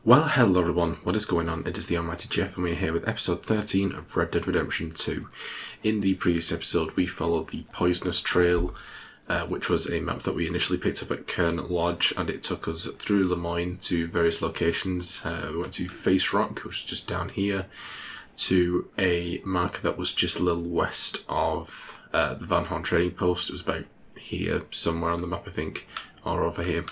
Well, hello everyone, what is going on? It is TheAlmightyGeoff and we're here with episode 13 of Red Dead Redemption 2. In the previous episode we followed the Poisonous Trail, which was a map that we initially picked up at Kern Lodge, and it took us through Lemoyne to various locations. We went to Face Rock, which is just down here, to a marker that was just a little west of the Van Horn Trading Post. It was about here, somewhere on the map I think, or over here.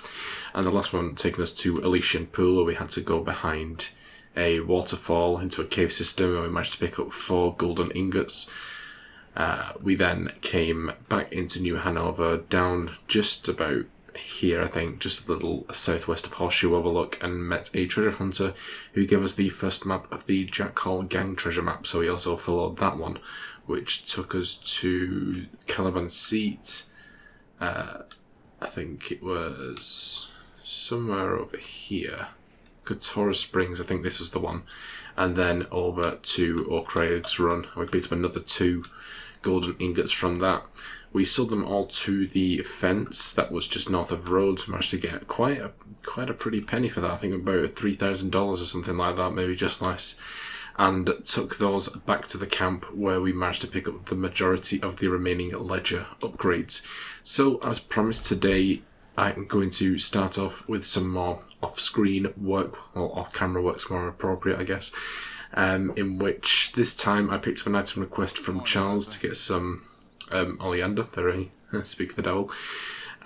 And the last one taking us to Elysian Pool, where we had to go behind a waterfall into a cave system, and we managed to pick up 4 golden ingots. We then came back into New Hanover, down just about here I think, just a little southwest of Horseshoe Overlook, and met a treasure hunter who gave us the first map of the Jack Hall Gang treasure map, so we also followed that one, which took us to Caliban Seat. I think it was somewhere over here. Katora Springs, I think this was the one. And then over to O'Craig's Run. We picked up another 2 golden ingots from that. We sold them all to the fence that was just north of Rhodes. We managed to get quite a pretty penny for that. I think about $3,000 or something like that, maybe just less. And took those back to the camp, where we managed to pick up the majority of the remaining ledger upgrades. So, as promised today, I'm going to start off with some more off-screen work, or off-camera work's more appropriate, I guess, in which this time I picked up an item request from Charles to get some oleander, speak of the devil,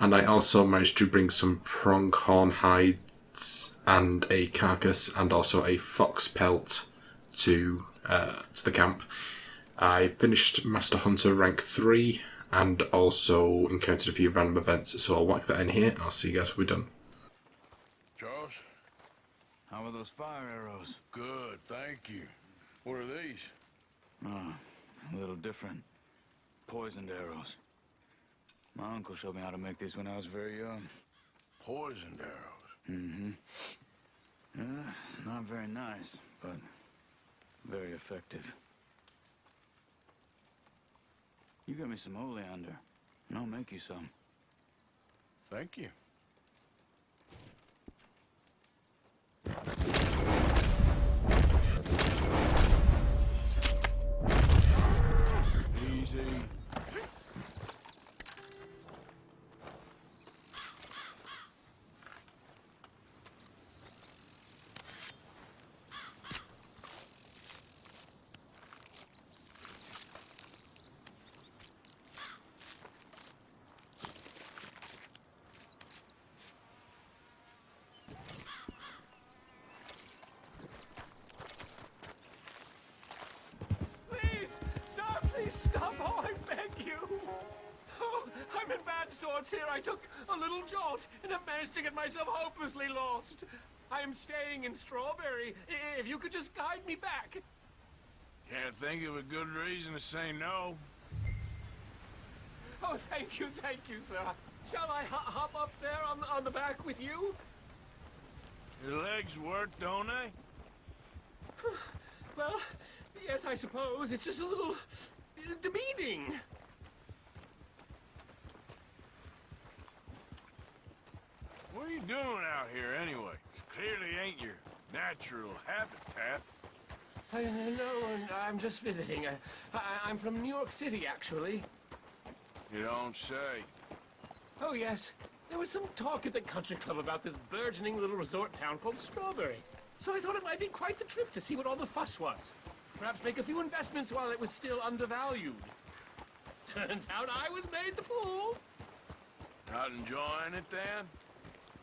and I also managed to bring some pronghorn hides and a carcass and also a fox pelt to the camp. I finished Master Hunter rank 3 and also encountered a few random events, so I'll whack that in here and I'll see you guys when we're done. Charles? How are those fire arrows? Good, thank you. What are these? Oh, a little different. Poisoned arrows. My uncle showed me how to make these when I was very young. Poisoned arrows? Mm-hmm. Yeah, not very nice, but very effective. You get me some oleander, and I'll make you some. Thank you. Easy. Stop! Oh, I beg you! Oh, I'm in bad sorts here. I took a little jolt and have managed to get myself hopelessly lost. I am staying in Strawberry. If you could just guide me back. Can't think of a good reason to say no. Oh, thank you, sir. Shall I hop up there on the back with you? Your legs work, don't they? Well, yes, I suppose. It's just a little demeaning. What are you doing out here anyway? Clearly ain't your natural habitat. No, I'm just visiting. I'm from New York City, actually. You don't say. Oh, yes. There was some talk at the country club about this burgeoning little resort town called Strawberry. So I thought it might be quite the trip to see what all the fuss was. Perhaps make a few investments while it was still undervalued. Turns out I was made the fool. Not enjoying it, then?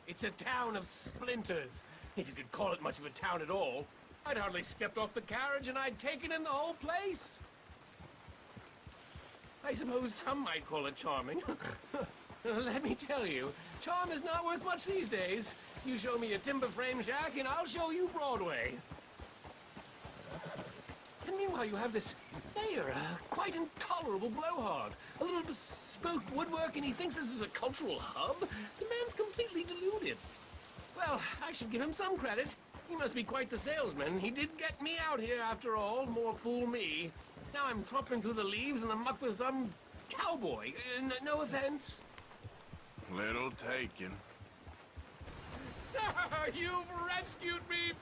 It's a town of splinters, if you could call it much of a town at all. I'd hardly stepped off the carriage and I'd taken in the whole place. I suppose some might call it charming. Let me tell you, charm is not worth much these days. You show me a timber frame shack and I'll show you Broadway. And meanwhile, you have this mayor, a quite intolerable blowhard. A little bespoke woodwork, and he thinks this is a cultural hub? The man's completely deluded. Well, I should give him some credit. He must be quite the salesman. He did get me out here, after all. More fool me. Now I'm tromping through the leaves in the muck with some cowboy. No offense. Little taken. Sir, you've rescued me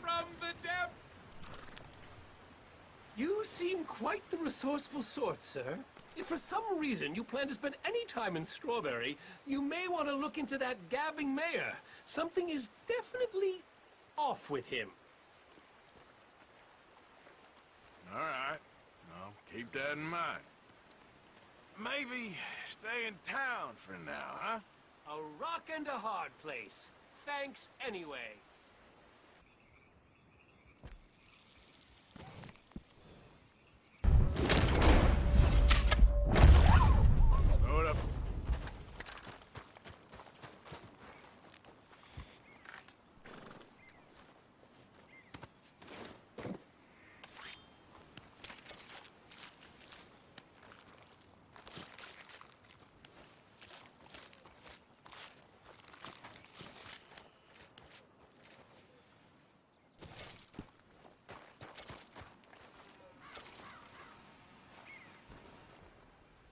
seem quite the resourceful sort, sir. If for some reason you plan to spend any time in Strawberry, you may want to look into that gabbing mayor. Something is definitely off with him. All right. I'll keep that in mind. Maybe stay in town for now, huh? A rock and a hard place. Thanks anyway. Slow it up.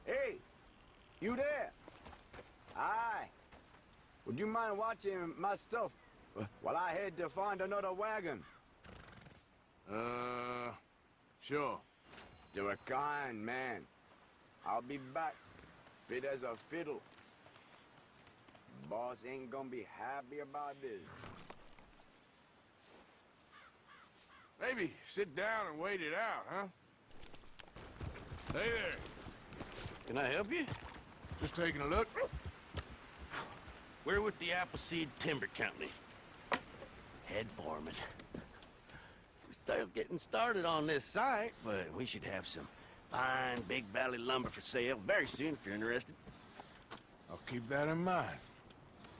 Hey, you there? Aye. Would you mind watching my stuff while I head to find another wagon? Sure. You're a kind man. I'll be back, fit as a fiddle. Boss ain't gonna be happy about this. Maybe sit down and wait it out, huh? Hey there. Can I help you? Just taking a look. We're with the Appleseed Timber Company. Head foreman. We're still getting started on this site, but we should have some fine Big Valley lumber for sale very soon if you're interested. I'll keep that in mind.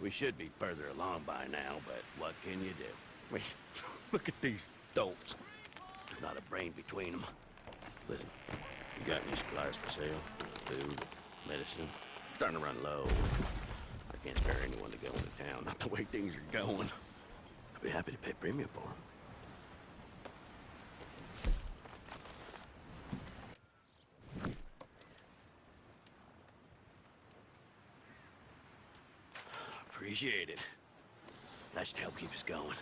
We should be further along by now, but what can you do? Wait, look at these dolts. There's not a brain between them. Listen, you got any supplies for sale? Food, medicine? Starting to run low. I can't spare anyone to go into town, not the way things are going. I'd be happy to pay premium for them. Appreciate it. That should help keep us going.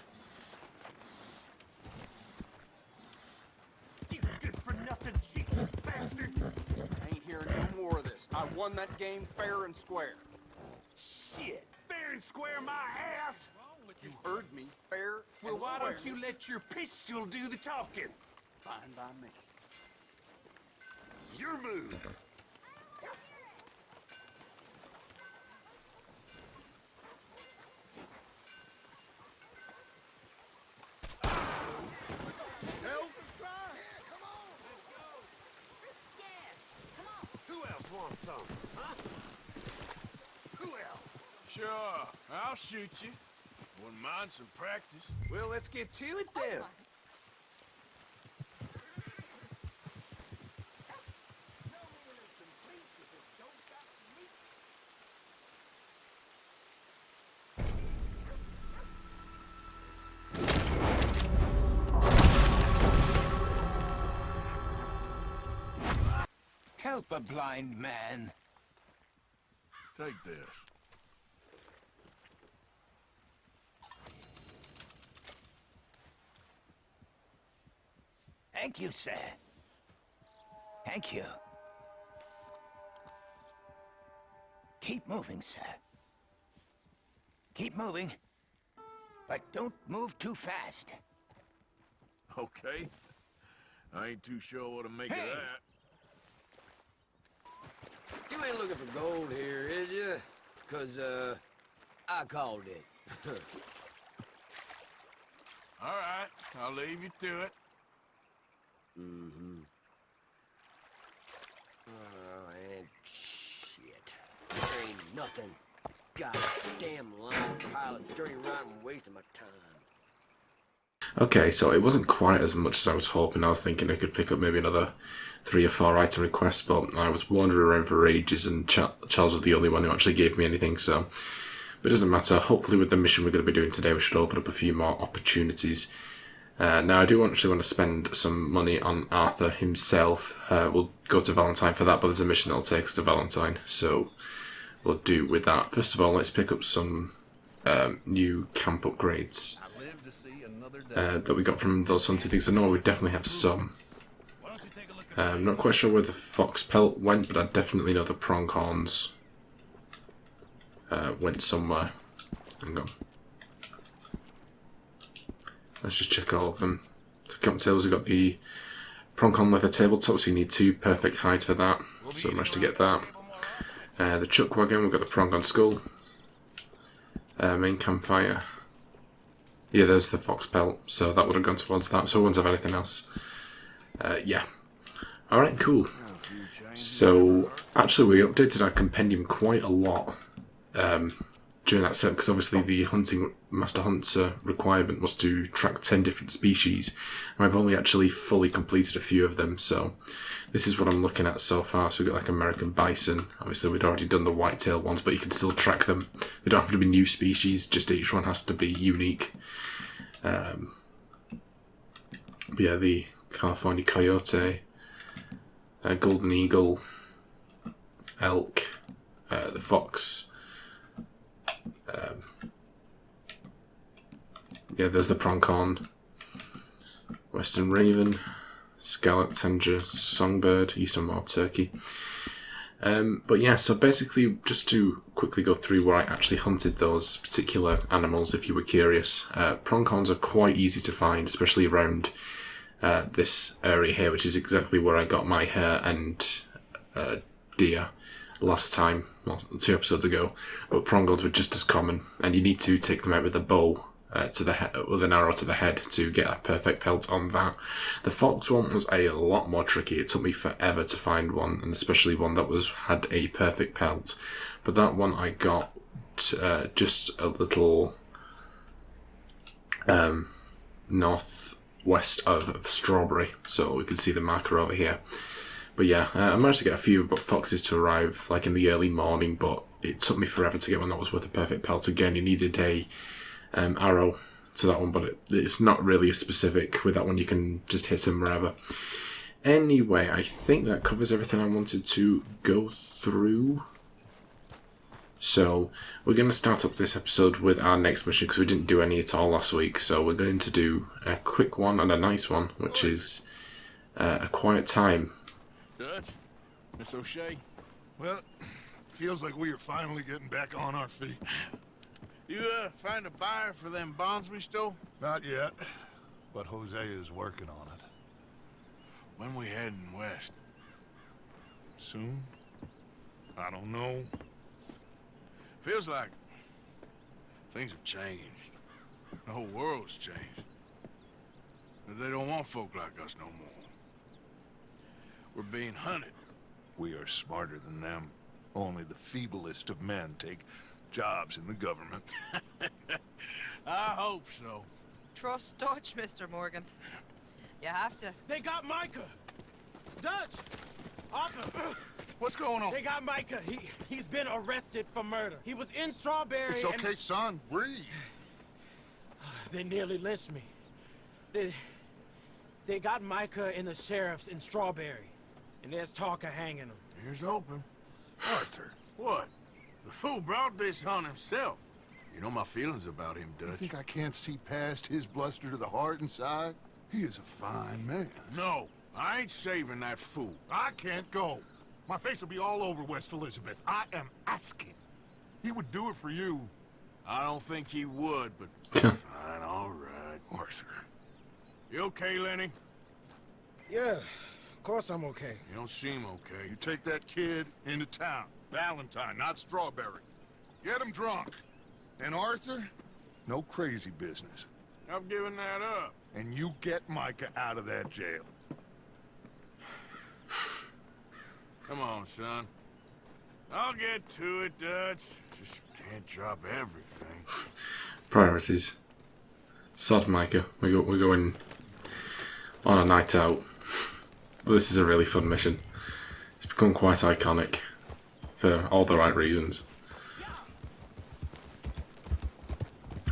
You good-for-nothing cheap bastard! I ain't hearing no more of this. I won that game fair and square. Shit. Fair and square my ass! You heard me. Fair Well, and why square. don't you let your pistol do the talking? Fine by me. Your move. Who else wants some, huh? Who else? Sure, I'll shoot you. Wouldn't mind some practice. Well, let's get to it then. Help a blind man. Take this. Thank you, sir. Thank you. Keep moving, sir. Keep moving. But don't move too fast. Okay. I ain't too sure what to make Hey! of that. You ain't looking for gold here, is you? 'Cause, I called it. All right, I'll leave you to it. Mm-hmm. Oh, and shit. There ain't nothing. Goddamn lying pile of dirty, rotten waste of my time. Okay, so it wasn't quite as much as I was hoping. I was thinking I could pick up maybe another 3 or 4 item requests, but I was wandering around for ages and Charles was the only one who actually gave me anything, so... But it doesn't matter. Hopefully with the mission we're going to be doing today, we should open up a few more opportunities. Now, I do actually want to spend some money on Arthur himself. We'll go to Valentine for that, but there's a mission that'll take us to Valentine, so we'll do with that. First of all, let's pick up some new camp upgrades that we got from those hunting things. I know we definitely have some. I'm not quite sure where the fox pelt went, but I definitely know the pronghorns went somewhere. Hang on. Let's just check all of them. So cocktails, we've got the pronghorn leather tabletop, so you need 2 perfect heights for that. So we managed to get that. The chuck wagon, we've got the pronghorn skull. Main campfire. Yeah, there's the fox pelt, so that would have gone towards that. So we won't have anything else. Yeah. Alright, cool. So, actually we updated our compendium quite a lot during that set, because obviously the hunting master hunter requirement was to track 10 different species, and I've only actually fully completed a few of them, so this is what I'm looking at so far. So we've got like American bison. Obviously we'd already done the whitetail ones, but you can still track them. They don't have to be new species, just each one has to be unique. Yeah, the California coyote, golden eagle, elk, the fox. Yeah, there's the pronghorn, western raven, scarlet tundra, songbird, eastern wild turkey. But yeah, so basically, just to quickly go through where I actually hunted those particular animals, if you were curious. Pronghorns are quite easy to find, especially around this area here, which is exactly where I got my hare and deer last time, 2 episodes ago. But pronghorns were just as common, and you need to take them out with a bow to the head, with an arrow to the head, to get a perfect pelt on that. The fox one was a lot more tricky. It took me forever to find one, and especially one that had a perfect pelt. But that one I got just a little northwest of Strawberry, so we can see the marker over here. But yeah, I managed to get a few foxes to arrive like in the early morning, but it took me forever to get one that was with a perfect pelt. Again, you needed a arrow to that one, but it's not really as specific. With that one you can just hit them wherever. Anyway, I think that covers everything I wanted to go through. So we're going to start up this episode with our next mission, because we didn't do any at all last week. So we're going to do a quick one and a nice one, which is A Quiet Time. Dutch? Miss O'Shea? Well, feels like we are finally getting back on our feet. You find a buyer for them bonds we stole? Not yet, but Jose is working on it. When we heading west? Soon? I don't know. Feels like things have changed. The whole world's changed. They don't want folk like us no more. We're being hunted. We are smarter than them. Only the feeblest of men take jobs in the government. I hope so. Trust Dutch, Mr. Morgan. You have to. They got Micah! Dutch! Arthur! What's going on? They got Micah. He's been arrested for murder. He was in Strawberry. It's okay, son. Breathe. They nearly lynched me. They got Micah and the sheriffs in Strawberry. And there's talk of hanging him. Here's hoping. Arthur, what? The fool brought this on himself. You know my feelings about him, Dutch. You think I can't see past his bluster to the heart inside? He is a fine man. No, I ain't saving that fool. I can't go. My face will be all over West Elizabeth. I am asking. He would do it for you. I don't think he would, but fine, all right. Arthur. You okay, Lenny? Yeah, of course I'm okay. You don't seem okay. You take that kid into town. Valentine, not Strawberry. Get him drunk. And Arthur, no crazy business. I've given that up. And you get Micah out of that jail. Come on, son. I'll get to it, Dutch. Just can't drop everything. Priorities. Sod Micah. We're going on a night out. This is a really fun mission. It's become quite iconic for all the right reasons.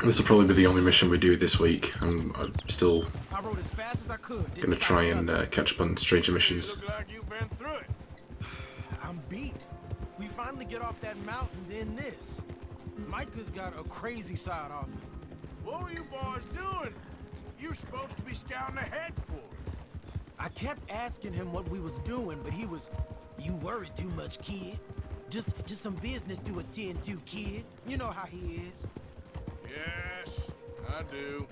This will probably be the only mission we do this week. I'm still going to try and catch up on stranger missions. Look like you've been through it. I'm beat. We finally get off that mountain, then this. Micah's got a crazy side off it. What were you boys doing? You were supposed to be scouting ahead for. I kept asking him what we was doing, but he was, "You worry too much, kid. Just some business to attend to, kid. You know how he is." Yes, I do.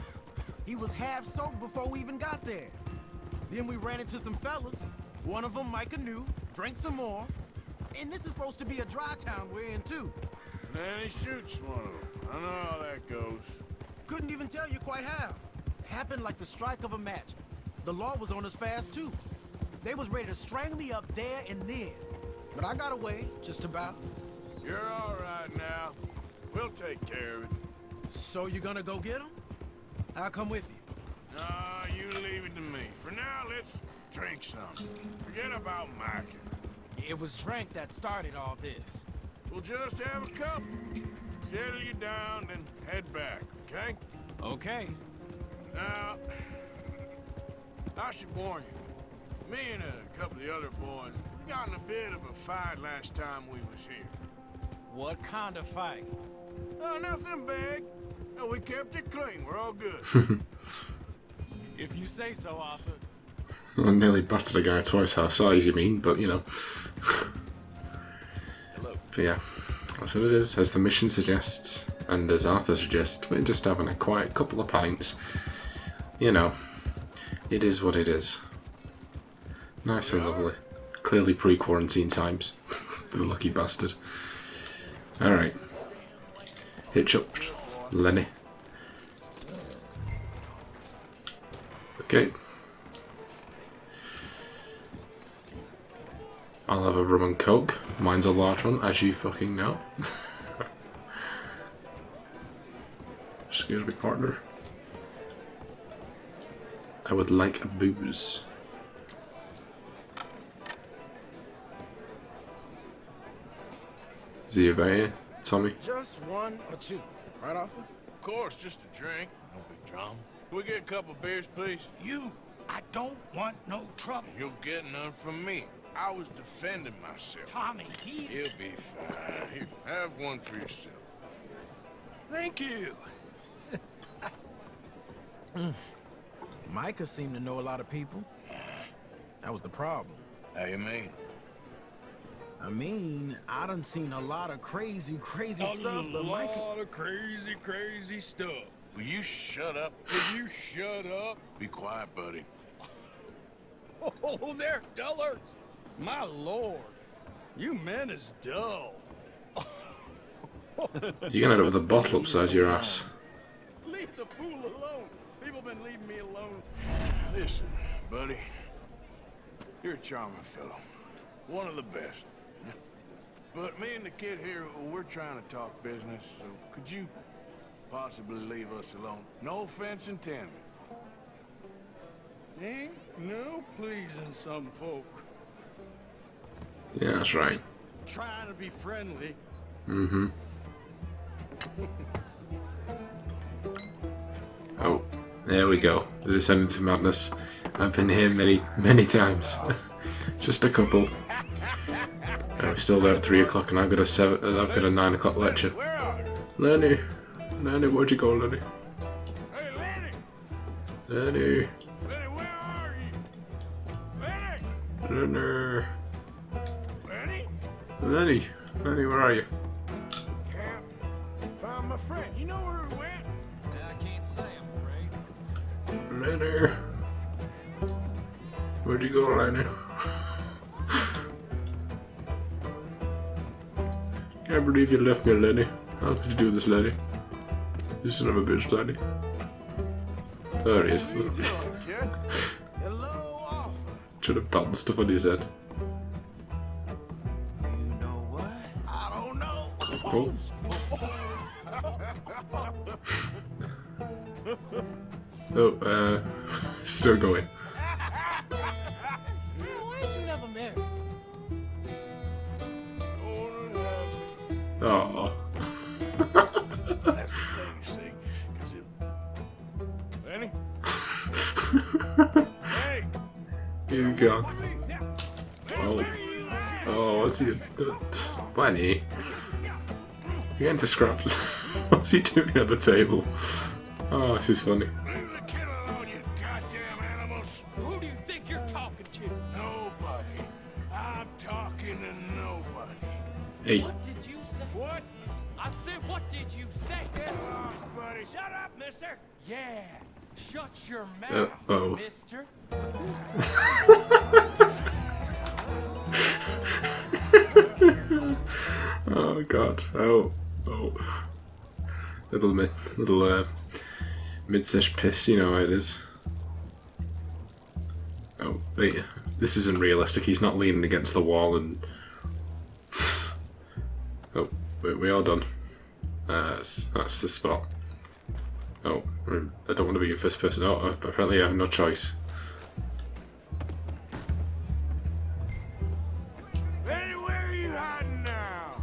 He was half soaked before we even got there. Then we ran into some fellas. One of them Micah knew, drank some more. And this is supposed to be a dry town we're in, too. Lenny shoots one of them. I know how that goes. Couldn't even tell you quite how. Happened like the strike of a match. The law was on us fast, too. They was ready to strangle me up there and then. But I got away, just about. You're all right now. We'll take care of it. So you gonna go get him? I'll come with you. Nah, you leave it to me. For now, let's drink some. Forget about Micah. It was drink that started all this. We'll just have a couple. Settle you down, then head back, okay? Okay. Now, I should warn you. Me and a couple of the other boys, we got in a bit of a fight last time we was here. What kind of fight? Oh, nothing big. No, we kept it clean. We're all good. If you say so, Arthur. I nearly battered a guy twice our size, you mean, but you know. But yeah, that's what it is. As the mission suggests, and as Arthur suggests, we're just having a quiet couple of pints. You know, it is what it is. Nice and lovely. Clearly pre-quarantine times. The lucky bastard. Alright. Hitch up, Lenny. Okay. I'll have a rum and coke. Mine's a large one, as you fucking know. Excuse me, partner. I would like a booze. Is he about you, Tommy? Just one or two, right, Arthur? Of course, just a drink. No big drama. Can we get a couple beers, please? I don't want no trouble. You'll get none from me. I was defending myself. Tommy, he's... He'll be fine. Here, have one for yourself. Thank you. Micah seemed to know a lot of people. That was the problem. How you mean? I mean, I done seen a lot of crazy stuff, but Micah... A lot of crazy stuff. Will you shut up? Will you shut up? Be quiet, buddy. Oh, they're dullards. My lord. You men is dull. You're gonna end up with a bottle upside your ass. Leave the fool alone. People been leaving me alone. Listen, buddy. You're a charming fellow. One of the best. But me and the kid here, we're trying to talk business, so could you possibly leave us alone? No offense intended. Ain't no pleasing some folk. Yeah, that's right. Trying to be friendly. Mm-hmm. Oh, there we go. The descent into madness. I've been here many times. Just a couple. And we're still there at 3 o'clock, and I've got a 9 o'clock lecture. Where are you? Lenny, where'd you go, Lenny? Hey, Lenny! Lenny, Lenny, where are you? Lenny! Lenny, Lenny? Lenny, where are you? Can't find my friend. You know where he went? I can't say, I'm afraid. Lenny, where'd you go, Lenny? Can't believe you left me, Lenny. How could you do this, Lenny? You son of a bitch, Lenny. There he is. How you doing, kid? Hello, Arthur. Should have patted stuff on his head. You know what? I don't know. Oh. Oh, still going. Why ain't you never married? Oh. That's the thing, you see. 'Cause Lenny? Hey! He's gone. Oh. Oh, what's he doing? Lenny. You're getting to scraps. What's he doing at the table? Oh, this is funny. Leave the kid alone, you goddamn animals! Who do you think you're talking talking to nobody. Hey. What did you say? What? I said, what did you say? Get lost, buddy. Shut up, mister. Yeah. Shut your mouth, Uh-oh. mister. Oh god. Oh. Little mid-sesh piss, you know how it is. Oh, wait. This isn't realistic. He's not leaning against the wall and... Oh, wait, we are done. That's the spot. Oh, I don't want to be a first person. Oh, apparently I have no choice. Lenny, where are you hiding now?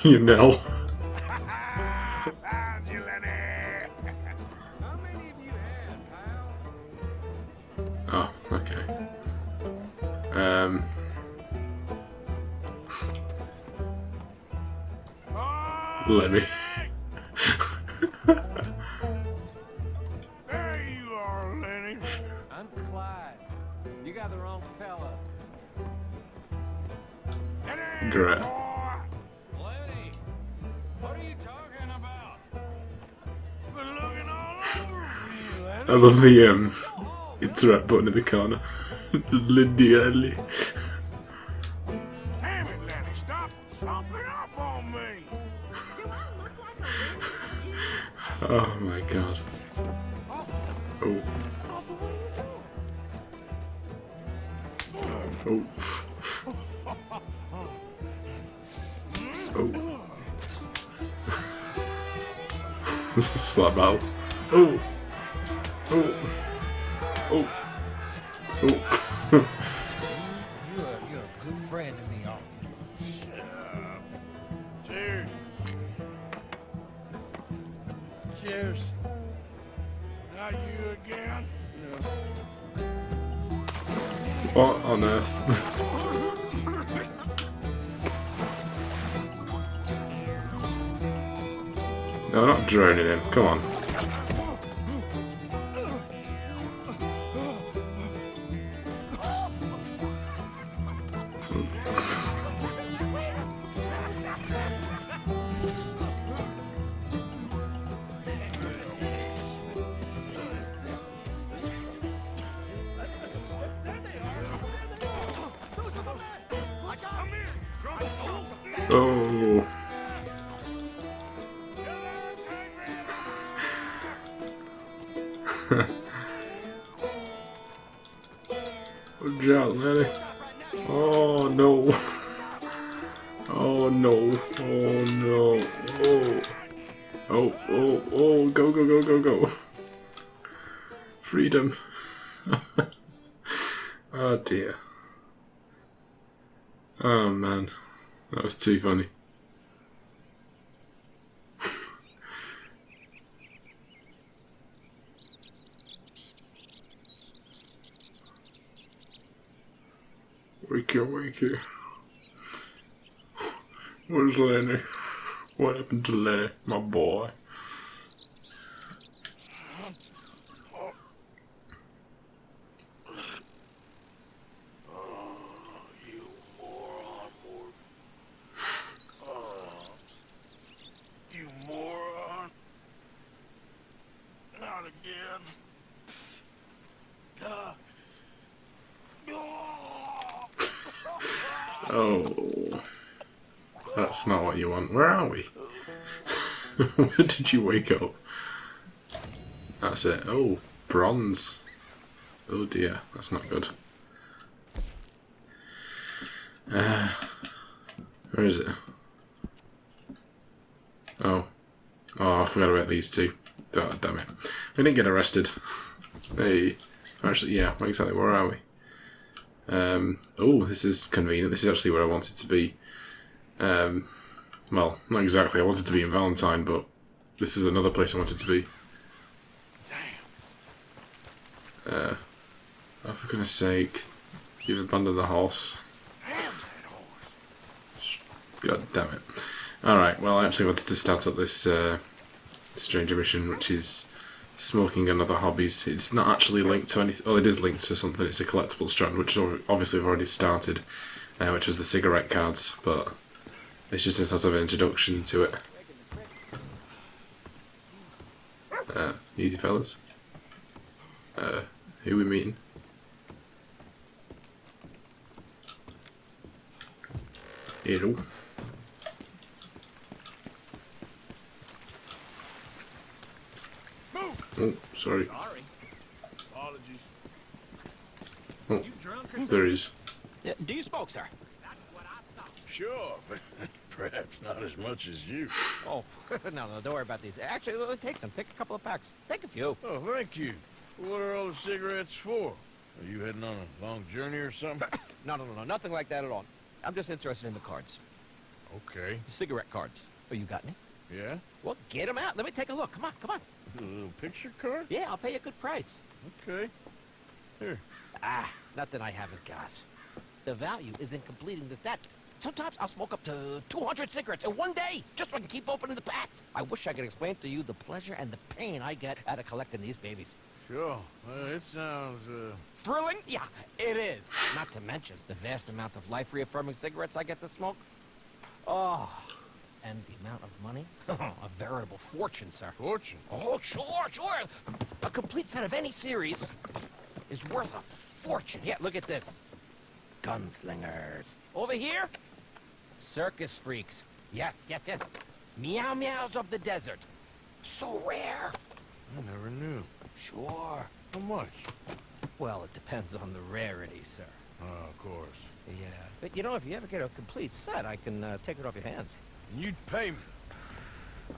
You know. Found you, Lenny. How many of you have, pal? Oh, okay. Lenny. There you are, Lenny. I'm Clyde. You got the wrong fella. Lenny, Great. boy. Lenny, what are you talking about? Been looking all over for you, Lenny. I love the interact button in the corner. Lindy Ellie. Damn it, Lenny, stop slumping off on me. Oh my god. Oh. Oh. Oh. This is a slap battle. Oh. Oh. Oh. Oh. You're a good friend to me, Arthur. Cheers. Cheers. Not you again? What on earth? No, not droning him. Come on. Oh. Watch out, Lenny. Oh no. Oh no. Oh no. Oh. Oh. Go. Freedom. Oh dear. Oh man. That was too funny. Wakey. Where's Lenny? What happened to Lenny, my boy? You moron. Not again. Oh, that's not what you want. Where are we? Where did you wake up? That's it. Oh, bronze. Oh dear, that's not good. Where is it? Oh, I forgot about these two. Oh, damn it. We didn't get arrested. Hey, actually, yeah, exactly, where are we? Oh, this is convenient. This is actually where I wanted to be. Well, not exactly. I wanted to be in Valentine, but this is another place I wanted to be. Damn. Oh, for goodness sake. You've abandoned the horse. Damn that horse. God damn it. Alright, well, I actually wanted to start up this stranger mission, which is smoking and other hobbies. It's not actually linked to anything. Oh, it is linked to something. It's a collectible strand, which obviously I've already started. which was the cigarette cards, but it's just a sort of introduction to it. Easy fellas. Who we meeting? Hello. Oh, sorry. Apologies. Oh, there he is. Do you smoke, sir? Sure, but perhaps not as much as you. Oh, no, don't worry about these. Actually, take some. Take a couple of packs. Take a few. Oh, thank you. What are all the cigarettes for? Are you heading on a long journey or something? No, nothing like that at all. I'm just interested in the cards. Okay. The cigarette cards. Oh, you got any? Yeah? Well, get them out. Let me take a look. Come on. A little picture card? Yeah, I'll pay you a good price. Okay. Here. Nothing I haven't got. The value is in completing the set. Sometimes I'll smoke up to 200 cigarettes in one day, just so I can keep opening the packs. I wish I could explain to you the pleasure and the pain I get out of collecting these babies. Sure. It sounds, Thrilling? Yeah, it is. Not to mention the vast amounts of life-reaffirming cigarettes I get to smoke. Oh, and the amount of money? A veritable fortune, sir. Fortune? Oh, sure. A complete set of any series is worth a fortune. Yeah, look at this. Gunslingers. Over here, circus freaks. Yes. Meow meows of the desert. So rare. I never knew. Sure. How much? Well, it depends on the rarity, sir. Oh, of course. Yeah. But, you know, if you ever get a complete set, I can take it off your hands. And you'd pay me?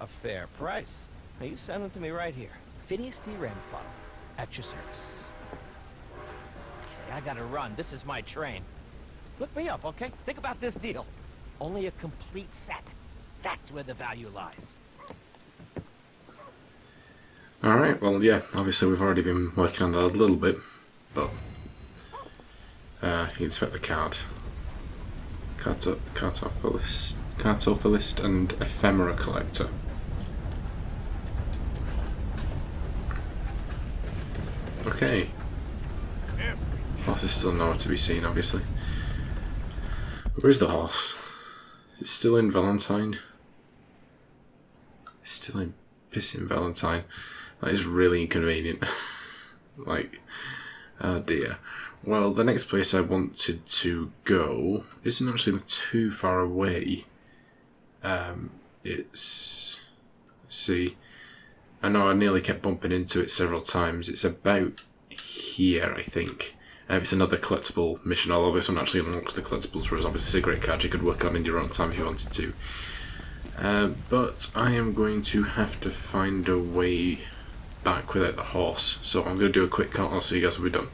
A fair price. Now, you send them to me right here. Phineas Ramsbottom, at your service. Okay, I gotta run. This is my train. Look me up, okay? Think about this deal. Only a complete set. That's where the value lies. Alright, well, yeah, obviously we've already been working on that a little bit, but you inspect the card. Cartophilist and ephemera collector. Okay. Horse is still nowhere to be seen, obviously. Where's the horse? Is it still in Valentine? It's still in pissing Valentine. That is really inconvenient. Like, oh dear. Well, the next place I wanted to go isn't actually too far away. Let's see. I know I nearly kept bumping into it several times. It's about here, I think. It's another collectible mission, although this one actually unlocks the collectibles, whereas obviously cigarette cards you could work on in your own time if you wanted to. But I am going to have to find a way back without the horse, so I'm going to do a quick count. I'll see you guys when we're done.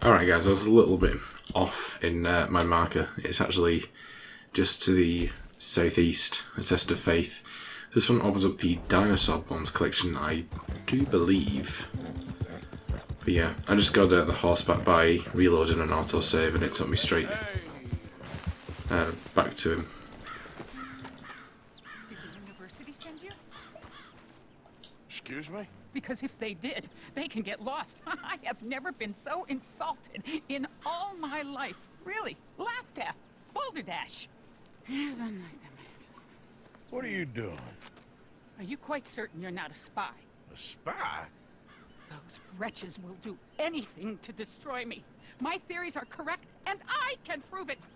Alright guys, I was a little bit off in my marker. It's actually just to the southeast, a test of faith. This one opens up the dinosaur bones collection, I do believe. But yeah, I just got the horseback by reloading an autosave and it took me straight back to him. Did the university send you? Excuse me? Because if they did, they can get lost. I have never been so insulted in all my life. Really, laughed at. Balderdash. What are you doing? Are you quite certain you're not a spy? A spy? Those wretches will do anything to destroy me. My theories are correct, and I can prove it.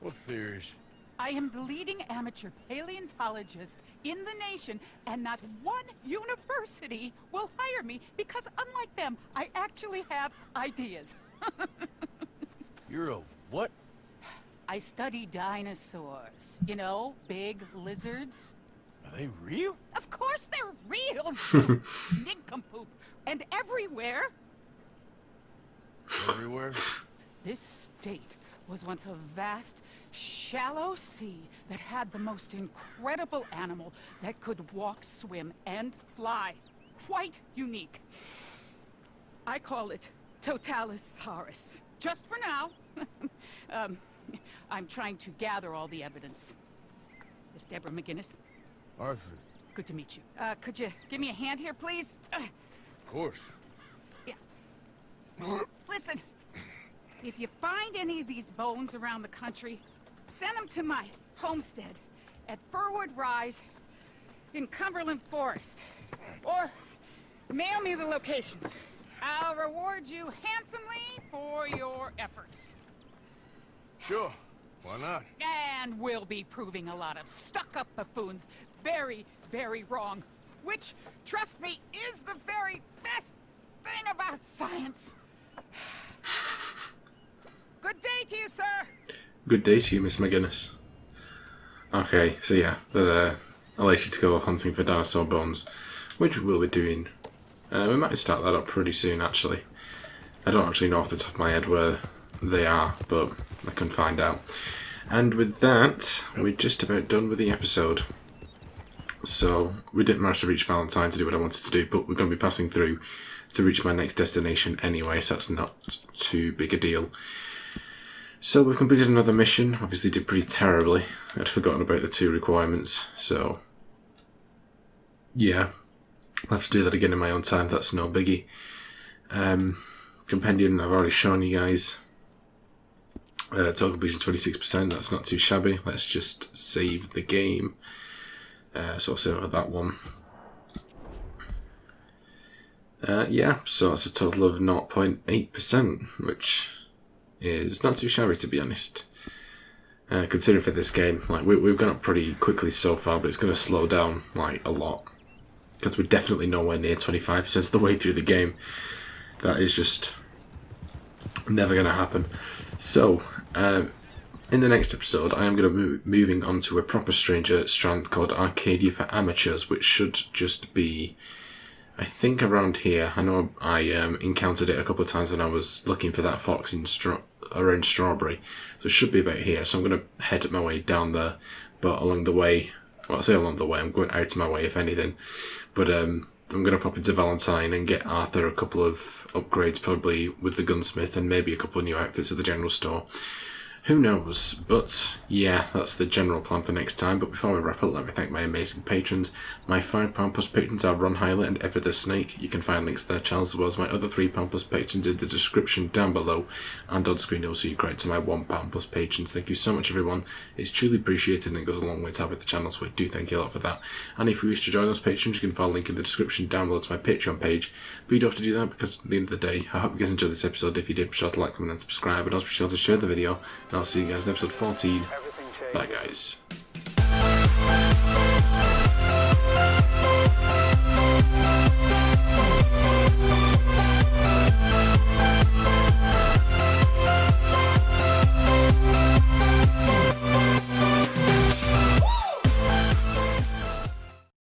What theories? I am the leading amateur paleontologist in the nation, and not one university will hire me because, unlike them, I actually have ideas. You're a what? I study dinosaurs. You know, big lizards. Are they real? Of course they're real, you nincompoop. And everywhere. Everywhere? This state was once a vast, shallow sea that had the most incredible animal that could walk, swim, and fly. Quite unique. I call it Totalisaurus. Just for now. I'm trying to gather all the evidence. Miss Deborah MacGuinness. Arthur. Good to meet you. Could you give me a hand here, please? Of course. Yeah. Listen. if you find any of these bones around the country, send them to my homestead at Furwood Rise in Cumberland Forest. Or mail me the locations. I'll reward you handsomely for your efforts. Sure. Why not? And we'll be proving a lot of stuck-up buffoons very, very wrong. Which, trust me, is the very best thing about science. Good day to you, sir. Good day to you, Miss MacGuinness. Okay, so yeah, there's I'll let you to go hunting for dinosaur bones, which we'll be doing. We might start that up pretty soon, actually. I don't actually know off the top of my head where they are, but I can find out. And with that, we're just about done with the episode. So, we didn't manage to reach Valentine to do what I wanted to do, but we're going to be passing through to reach my next destination anyway, so that's not too big a deal. So, we've completed another mission. Obviously did pretty terribly. I'd forgotten about the 2 requirements, so yeah. I'll have to do that again in my own time, that's no biggie. Compendium, I've already shown you guys. Total completion 26%, that's not too shabby. Let's just save the game. So I'll save with that one. Yeah, so that's a total of 0.8%, which is not too shabby, to be honest. Considering for this game, like we've gone up pretty quickly so far, but it's going to slow down like a lot. Because we're definitely nowhere near 25% of the way through the game. That is just never going to happen. So, in the next episode, I am going to be moving on to a proper stranger strand called Arcadia for Amateurs, which should just be, I think, around here. I know I encountered it a couple of times when I was looking for that fox in around Strawberry. So it should be about here. So I'm going to head my way down there, but along the way, well, I say along the way, I'm going out of my way if anything. But I'm going to pop into Valentine and get Arthur a couple of upgrades, probably with the gunsmith, and maybe a couple of new outfits at the general store. Who knows? But yeah, that's the general plan for next time. But before we wrap up, let me thank my amazing patrons. My £5 plus patrons are Ron Hyler and Ever the Snake. You can find links to their channels as well as my other £3 plus patrons in the description down below. And on screen you'll see credit to my £1 plus patrons. Thank you so much, everyone. It's truly appreciated and it goes a long way to help with the channel, so I do thank you a lot for that. And if you wish to join those patrons, you can find a link in the description down below to my Patreon page. But you don't have to do that because at the end of the day, I hope you guys enjoyed this episode. If you did, be sure to like, comment and subscribe. And also be sure to share the video. And I'll see you guys in episode 14. Bye guys.